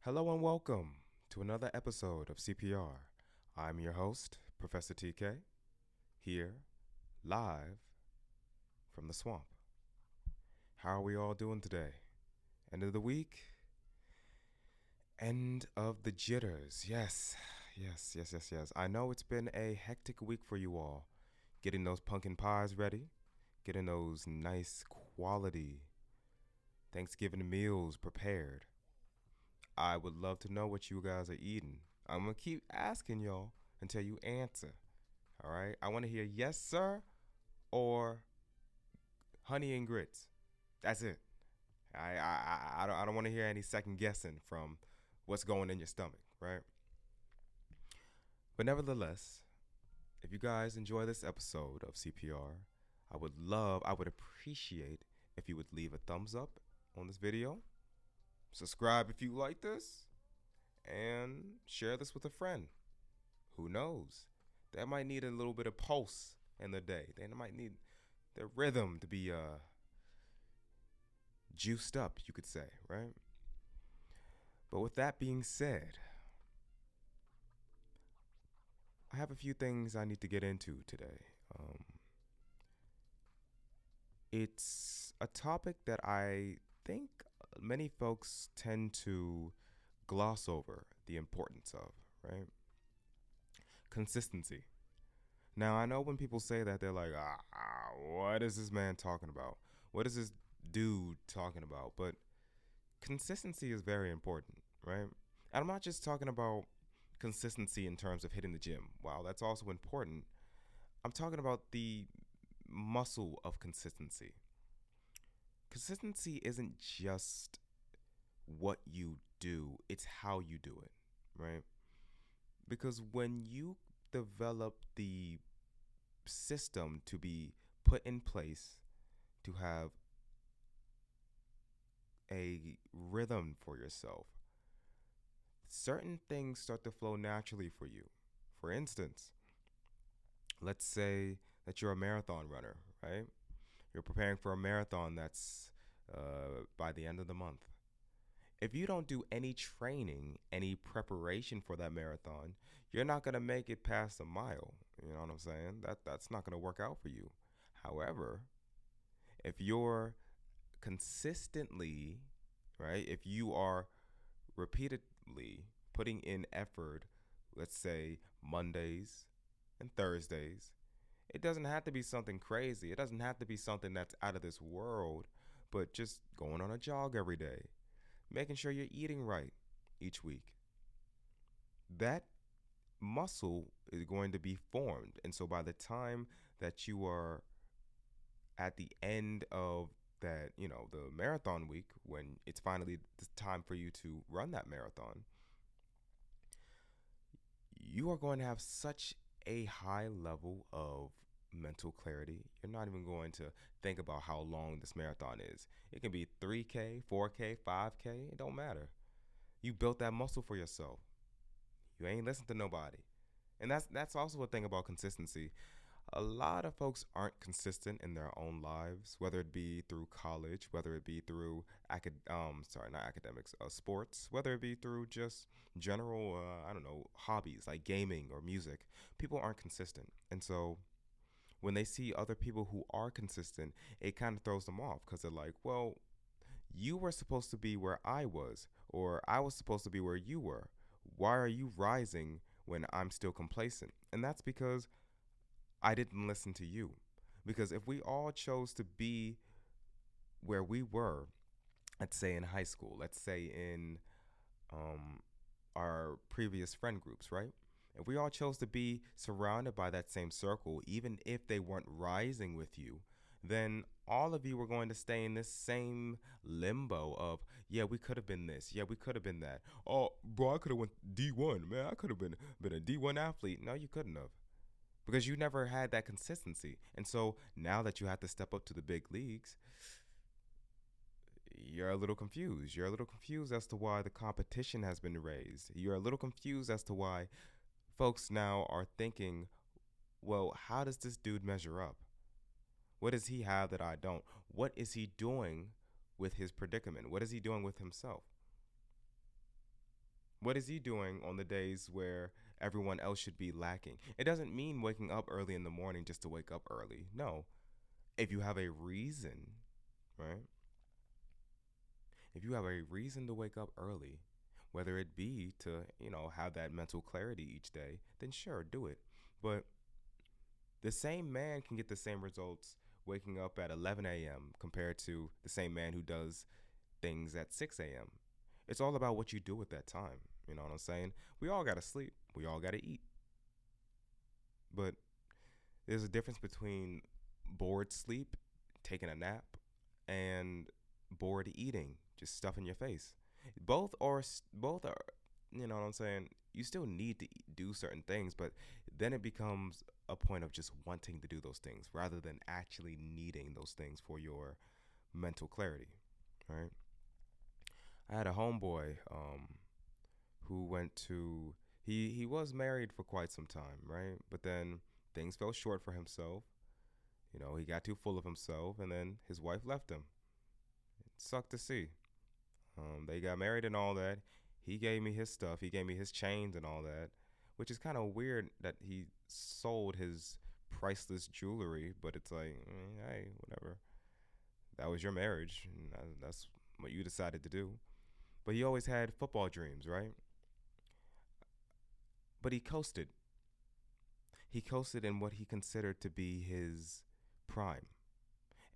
Hello and welcome to another episode of CPR. I'm your host, Professor TK, here live from the swamp. How are we all doing today? End of the week? End of the jitters. Yes. I know it's been a hectic week for you all. Getting those pumpkin pies ready, getting those nice quality Thanksgiving meals prepared. I would love to know what you guys are eating. I'm going to keep asking y'all until you answer. All right? I want to hear yes, sir, or honey and grits. That's it. I don't want to hear any second guessing from what's going in your stomach, right? But nevertheless, if you guys enjoy this episode of CPR, I would appreciate if you would leave a thumbs up on this video, subscribe if you like this, and share this with a friend. Who knows? They might need a little bit of pulse in the day. They might need their rhythm to be juiced up, you could say, right? But with that being said, I have a few things I need to get into today. It's a topic that I think many folks tend to gloss over the importance of, right? Consistency. Now, I know when people say that, they're like, what is this man talking about? What is this dude talking about? But consistency is very important, right? And I'm not just talking about consistency in terms of hitting the gym. Wow, that's also important. I'm talking about the muscle of consistency. Consistency isn't just what you do, it's how you do it, right? Because when you develop the system to be put in place to have a rhythm for yourself, certain things start to flow naturally for you. For instance, let's say that you're a marathon runner, right? You're preparing for a marathon that's by the end of the month. If you don't do any training, any preparation for that marathon, you're not going to make it past a mile. You know what I'm saying? That's not going to work out for you. However, if you're consistently, right? If you are repeatedly putting in effort, let's say Mondays and Thursdays, it doesn't have to be something crazy. It doesn't have to be something that's out of this world, but just going on a jog every day, making sure you're eating right each week. That muscle is going to be formed. And so by the time that you are at the end of that, the marathon week, when it's finally the time for you to run that marathon, you are going to have such a high level of mental clarity. You're not even going to think about how long this marathon is. It can be 3K, 4K, 5K, it don't matter. You built that muscle for yourself. You ain't listen to nobody. And that's also a thing about consistency. A lot of folks aren't consistent in their own lives, whether it be through college, whether it be through not academics, sports, whether it be through just general, I don't know, hobbies like gaming or music. People aren't consistent, and so when they see other people who are consistent, it kind of throws them off because they're like, well, you were supposed to be where I was, or I was supposed to be where you were. Why are you rising when I'm still complacent? And that's because I didn't listen to you. Because if we all chose to be where we were, let's say in high school, let's say in um, our previous friend groups, right? If we all chose to be surrounded by that same circle, even if they weren't rising with you, then all of you were going to stay in this same limbo of, yeah, we could have been this, yeah, we could have been that. Oh, bro, I could have went D1, man. I could have been a D1 athlete. No, you couldn't have because you never had that consistency. And so now that you have to step up to the big leagues, you're a little confused. You're a little confused as to why the competition has been raised. You're a little confused as to why folks now are thinking, well, how does this dude measure up? What does he have that I don't? What is he doing with his predicament? What is he doing with himself? What is he doing on the days where everyone else should be lacking? It doesn't mean waking up early in the morning just to wake up early. No. If you have a reason, right? If you have a reason to wake up early, whether it be to, have that mental clarity each day, then sure, do it. But the same man can get the same results waking up at 11 a.m. compared to the same man who does things at 6 a.m. It's all about what you do at that time. You know what I'm saying? We all got to sleep, we all got to eat. But there's a difference between bored sleep, taking a nap, and bored eating, just stuffing your face. Both are, you know what I'm saying? You still need to do certain things, but then it becomes a point of just wanting to do those things rather than actually needing those things for your mental clarity, right? I had a homeboy who went to he was married for quite some time, right? But then things fell short for himself. He got too full of himself, and then his wife left him. It sucked to see. They got married and all that. He gave me his stuff. He gave me his chains and all that, which is kind of weird that he sold his priceless jewelry. But it's like, hey, whatever. That was your marriage. And that's what you decided to do. But he always had football dreams, right? But he coasted. He coasted in what he considered to be his prime.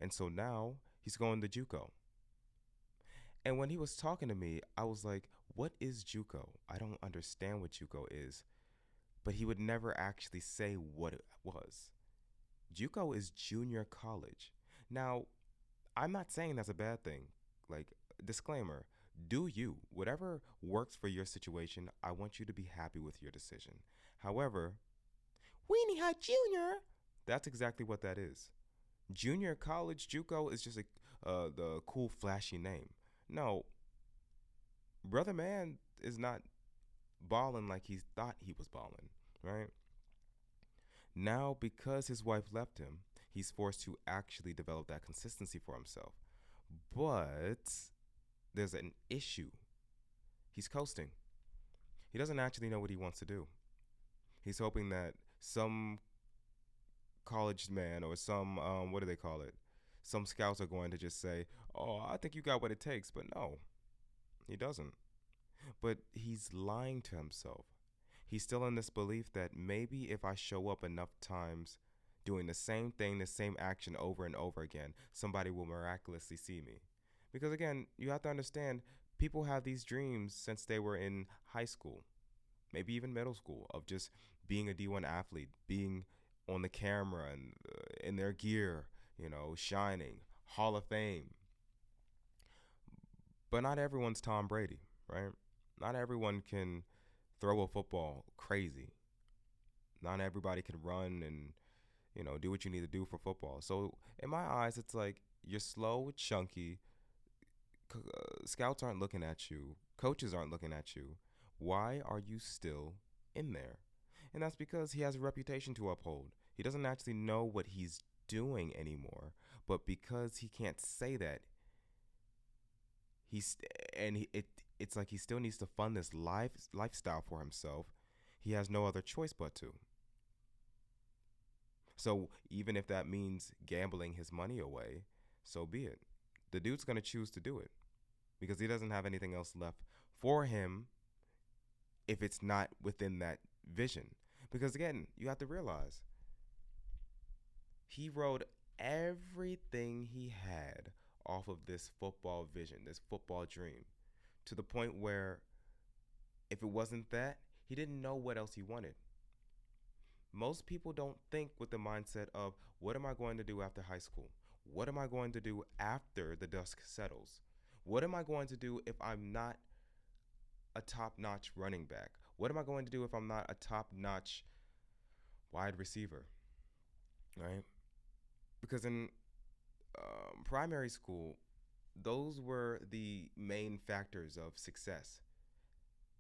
And so now he's going to JUCO. And when he was talking to me, I was like, what is JUCO? I don't understand what JUCO is. But he would never actually say what it was. JUCO is junior college. Now, I'm not saying that's a bad thing. Like, disclaimer, do you. Whatever works for your situation, I want you to be happy with your decision. However, Weenie Hut Junior, that's exactly what that is. Junior college JUCO is just the cool, flashy name. No, brother man is not balling like he thought he was balling, right? Now, because his wife left him, he's forced to actually develop that consistency for himself. But there's an issue. He's coasting. He doesn't actually know what he wants to do. He's hoping that some college man or some, what do they call it? Some scouts are going to just say, oh, I think you got what it takes. But no, he doesn't. But he's lying to himself. He's still in this belief that maybe if I show up enough times doing the same thing, the same action over and over again, somebody will miraculously see me. Because again, you have to understand, people have these dreams since they were in high school, maybe even middle school, of just being a D1 athlete, being on the camera and in their gear, shining, Hall of Fame. But not everyone's Tom Brady, right? Not everyone can throw a football crazy. Not everybody can run and, do what you need to do for football. So in my eyes, it's like you're slow, chunky. Scouts aren't looking at you. Coaches aren't looking at you. Why are you still in there? And that's because he has a reputation to uphold. He doesn't actually know what he's doing anymore. But because he can't say that, he's and he, it's like he still needs to fund this lifestyle for himself. He has no other choice but to. So even if that means gambling his money away, so be it. The dude's going to choose to do it because he doesn't have anything else left for him if it's not within that vision. Because again, you have to realize he wrote everything he had off of this football vision, this football dream, to the point where if it wasn't that, he didn't know what else he wanted. Most people don't think with the mindset of, what am I going to do after high school? What am I going to do after the dust settles? What am I going to do if I'm not a top-notch running back? What am I going to do if I'm not a top-notch wide receiver? Right? Because in primary school, those were the main factors of success.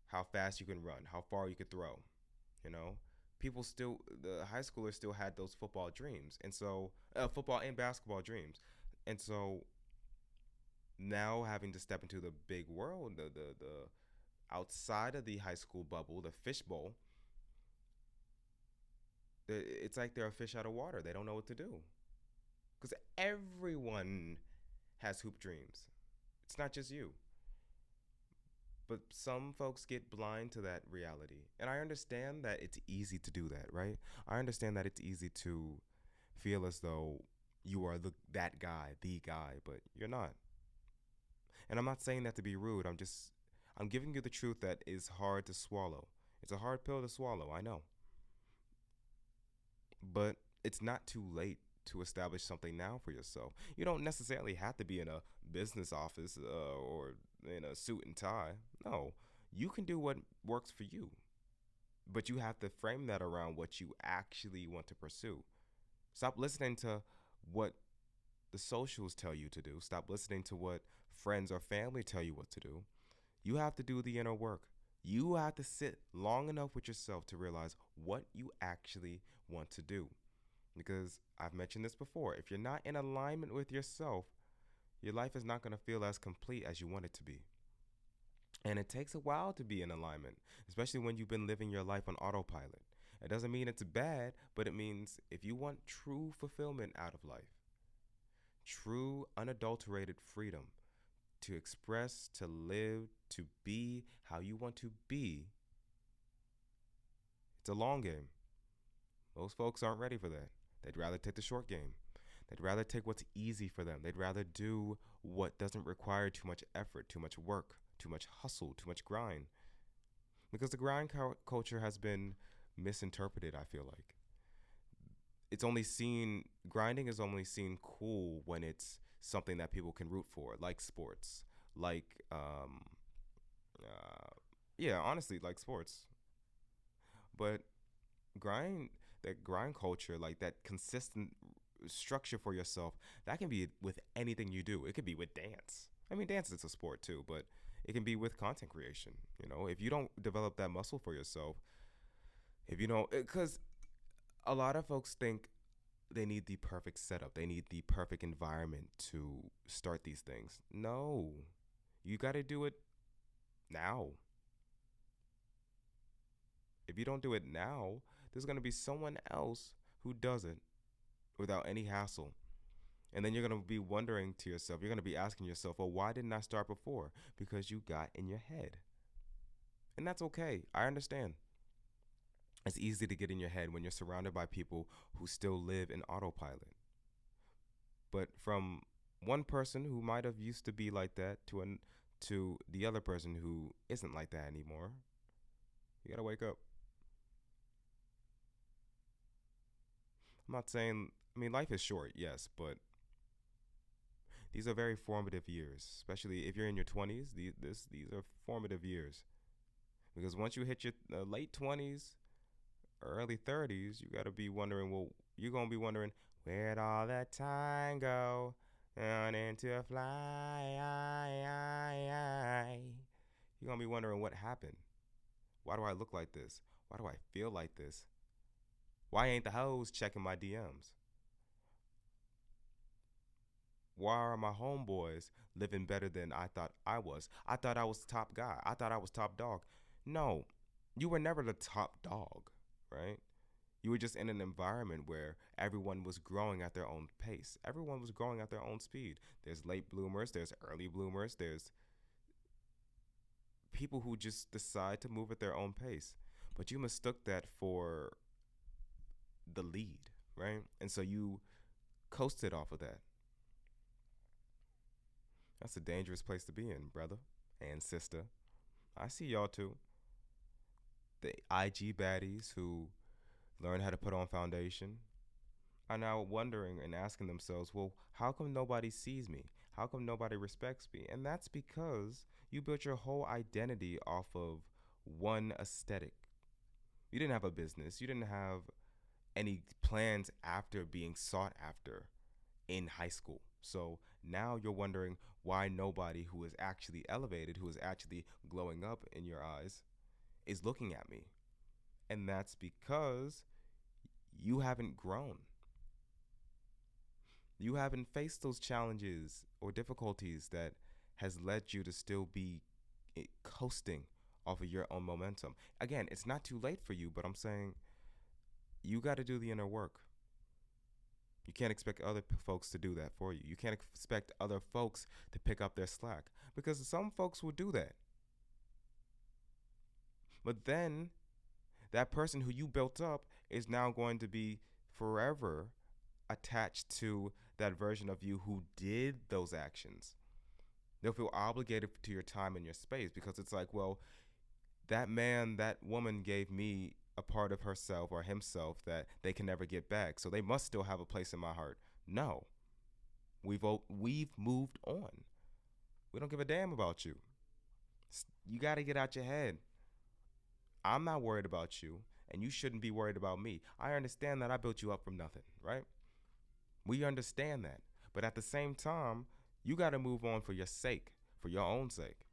How fast you can run, how far you could throw, you know? The high schoolers still had those football dreams. And so, football and basketball dreams. And so now having to step into the big world, the outside of the high school bubble, the fishbowl, it's like they're a fish out of water. They don't know what to do because everyone has hoop dreams. It's not just you. But some folks get blind to that reality. And I understand that it's easy to do that, right? I understand that it's easy to feel as though you are that guy, the guy, but you're not. And I'm not saying that to be rude. I'm giving you the truth that is hard to swallow. It's a hard pill to swallow, I know. But it's not too late to establish something now for yourself. You don't necessarily have to be in a business office or in a suit and tie. No, you can do what works for you, but you have to frame that around what you actually want to pursue. Stop listening to what the socials tell you to do. Stop listening to what friends or family tell you what to do. You have to do the inner work. You have to sit long enough with yourself to realize what you actually want to do. Because I've mentioned this before, if you're not in alignment with yourself, your life is not going to feel as complete as you want it to be. And it takes a while to be in alignment, especially when you've been living your life on autopilot. It doesn't mean it's bad, but it means if you want true fulfillment out of life, true unadulterated freedom to express, to live, to be how you want to be, it's a long game. Most folks aren't ready for that. They'd rather take the short game. They'd rather take what's easy for them. They'd rather do what doesn't require too much effort, too much work, too much hustle, too much grind. Because the grind culture has been misinterpreted, I feel like. Grinding is only seen cool when it's something that people can root for, like sports, like, yeah, honestly, like sports. But grind, that grind culture, like that consistent structure for yourself, that can be with anything you do. It could be with dance. I mean, dance is a sport too, but it can be with content creation. If you don't develop that muscle for yourself, if you don't, because a lot of folks think they need the perfect setup, they need the perfect environment to start these things. No, you got to do it now. If you don't do it now, there's going to be someone else who does it without any hassle. And then you're going to be wondering to yourself, you're going to be asking yourself, well, why didn't I start before? Because you got in your head. And that's okay. I understand. It's easy to get in your head when you're surrounded by people who still live in autopilot. But from one person who might have used to be like that to the other person who isn't like that anymore, you got to wake up. I'm not saying, I mean, life is short, yes, but these are very formative years, especially if you're in your 20s. These are formative years. Because once you hit your late 20s, early 30s, you got to be wondering, well, you're going to be wondering, where'd all that time go? Learning to fly. You're going to be wondering what happened. Why do I look like this? Why do I feel like this? Why ain't the hoes checking my DMs? Why are my homeboys living better than I thought I was? I thought I was the top guy. I thought I was top dog. No, you were never the top dog, right? You were just in an environment where everyone was growing at their own pace. Everyone was growing at their own speed. There's late bloomers, there's early bloomers, there's people who just decide to move at their own pace. But you mistook that for the lead, right? And so you coasted off of that. That's a dangerous place to be in, brother and sister. I see y'all too. The IG baddies who learn how to put on foundation are now wondering and asking themselves, well, how come nobody sees me? How come nobody respects me? And that's because you built your whole identity off of one aesthetic. You didn't have a business. You didn't have any plans after being sought after in high school. So now you're wondering why nobody who is actually elevated, who is actually glowing up in your eyes, is looking at me. And that's because you haven't grown. You haven't faced those challenges or difficulties that has led you to still be coasting off of your own momentum. Again, it's not too late for you, but I'm saying you got to do the inner work. You can't expect other folks to do that for you. You can't expect other folks to pick up their slack because some folks will do that. But then that person who you built up is now going to be forever attached to that version of you who did those actions. They'll feel obligated to your time and your space because it's like, well, that man, that woman gave me a part of herself or himself that they can never get back. So they must still have a place in my heart. No. We've moved on. We don't give a damn about you. You got to get out your head. I'm not worried about you, and you shouldn't be worried about me. I understand that I built you up from nothing, right? We understand that. But at the same time, you got to move on for your sake, for your own sake.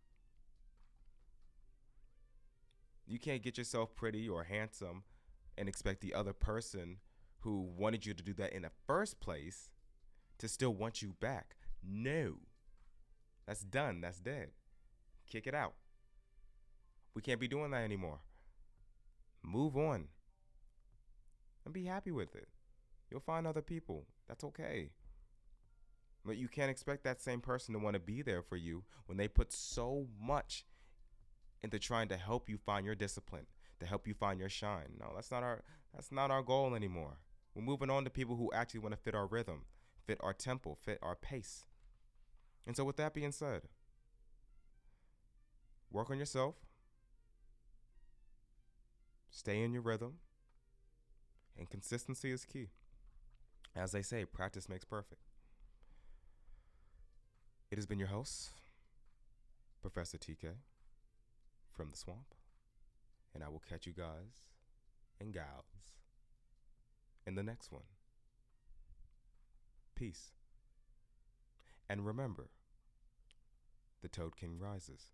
You can't get yourself pretty or handsome and expect the other person who wanted you to do that in the first place to still want you back. No. That's done. That's dead. Kick it out. We can't be doing that anymore. Move on and be happy with it. You'll find other people. That's okay. But you can't expect that same person to want to be there for you when they put so much into trying to help you find your discipline, to help you find your shine. No, that's not our goal anymore. We're moving on to people who actually want to fit our rhythm, fit our tempo, fit our pace. And so with that being said, work on yourself. Stay in your rhythm. And consistency is key. As they say, practice makes perfect. It has been your host, Professor TK from the swamp. And I will catch you guys and gals in the next one. Peace. And remember, the Toad King rises.